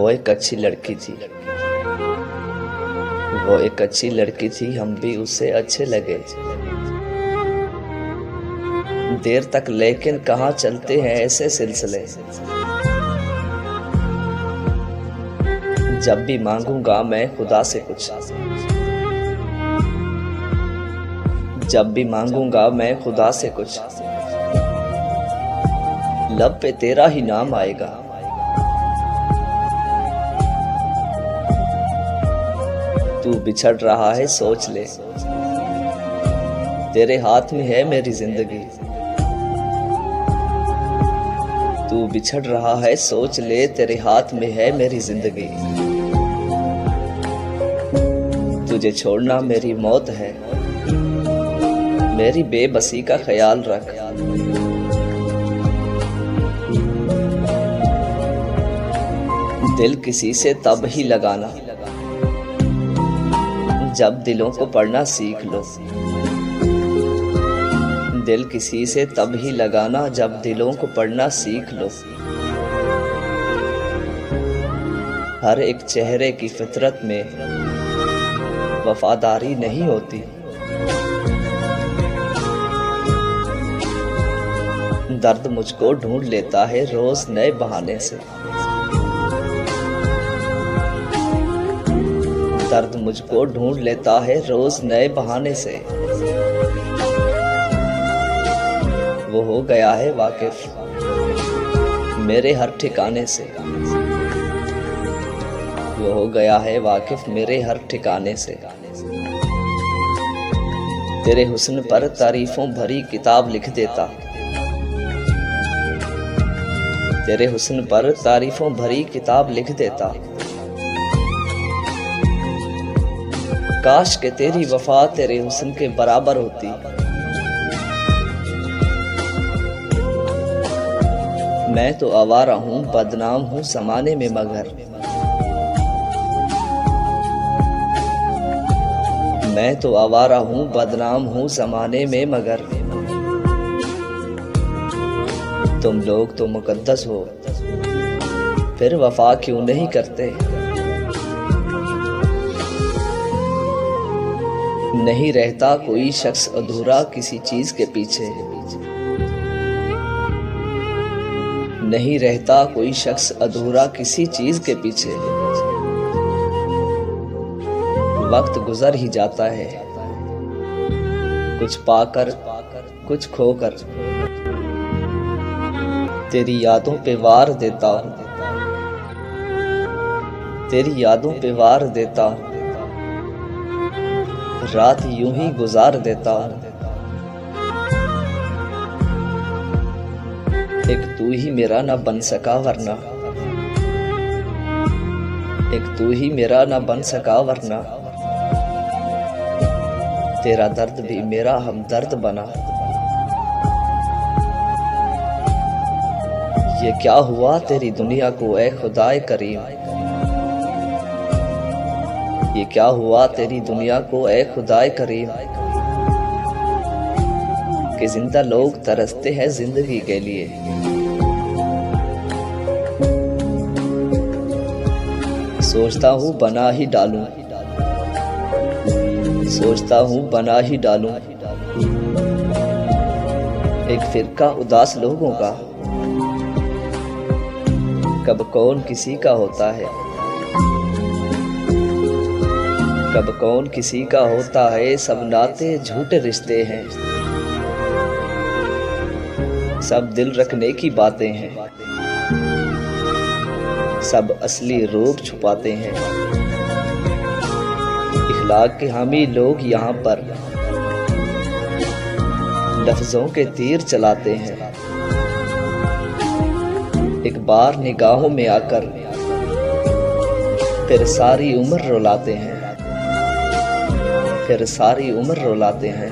वो एक अच्छी लड़की थी, वो एक अच्छी लड़की थी, हम भी उससे अच्छे लगे। देर तक लेकिन कहाँ चलते हैं ऐसे सिलसिले। जब भी मांगूंगा मैं खुदा से कुछ, जब भी मांगूंगा मैं खुदा से कुछ, लब पे तेरा ही नाम आएगा। तू बिछड़ रहा है सोच ले, तेरे हाथ में है मेरी जिंदगी। तू बिछड़ रहा है सोच ले, तेरे हाथ में है मेरी जिंदगी। तुझे छोड़ना मेरी मौत है, मेरी बेबसी का ख्याल रख। दिल किसी से तब ही लगाना जब दिलों को पढ़ना सीख लो। दिल किसी से तब ही लगाना जब दिलों को पढ़ना सीख लो। हर एक चेहरे की फितरत में वफादारी नहीं होती। दर्द मुझको ढूंढ लेता है रोज नए बहाने से। दर्द मुझको ढूंढ लेता है रोज नए बहाने से। वो हो गया है वाकिफ मेरे हर ठिकाने से। वो हो गया है वाकिफ मेरे हर ठिकाने से। तेरे हुस्न पर तारीफों भरी किताब लिख देता। तेरे हुस्न पर तारीफों भरी किताब लिख देता। काश के तेरी वफा तेरे हुस्न के बराबर होती। मैं तो आवारा हूँ, बदनाम हूँ ज़माने में, मगर मैं तो आवारा हूँ, बदनाम हूँ ज़माने में, मगर तुम लोग तो मुकद्दस हो, फिर वफा क्यों नहीं करते। नहीं रहता कोई शख्स अधूरा किसी चीज के पीछे। नहीं रहता कोई शख्स अधूरा किसी चीज के पीछे। वक्त गुजर ही जाता है, कुछ पाकर कुछ खोकर। तेरी यादों पे वार देता हूँ, तेरी यादों पे वार देता हूँ। रात यूं ही गुजार देता हूँ। एक तू ही मेरा ना बन सका वरना, एक तू ही मेरा ना बन सका वरना। तेरा दर्द भी मेरा हमदर्द बना। ये क्या हुआ तेरी दुनिया को ए खुदाए करीम। ये क्या हुआ तेरी दुनिया को ए खुदाए करीम, कि जिंदा लोग तरसते हैं जिंदगी के लिए। सोचता हूँ बना ही डालूं, सोचता हूँ बना ही डालूं एक फिरका उदास लोगों का। कब कौन किसी का होता है, कब कौन किसी का होता है। सब नाते झूठे रिश्ते हैं, सब दिल रखने की बातें हैं। सब असली रूप छुपाते हैं। इखलाक के हामी लोग यहाँ पर लफ्जों के तीर चलाते हैं। एक बार निगाहों में आकर फिर सारी उम्र रुलाते हैं, फिर सारी उम्र रुलाते हैं।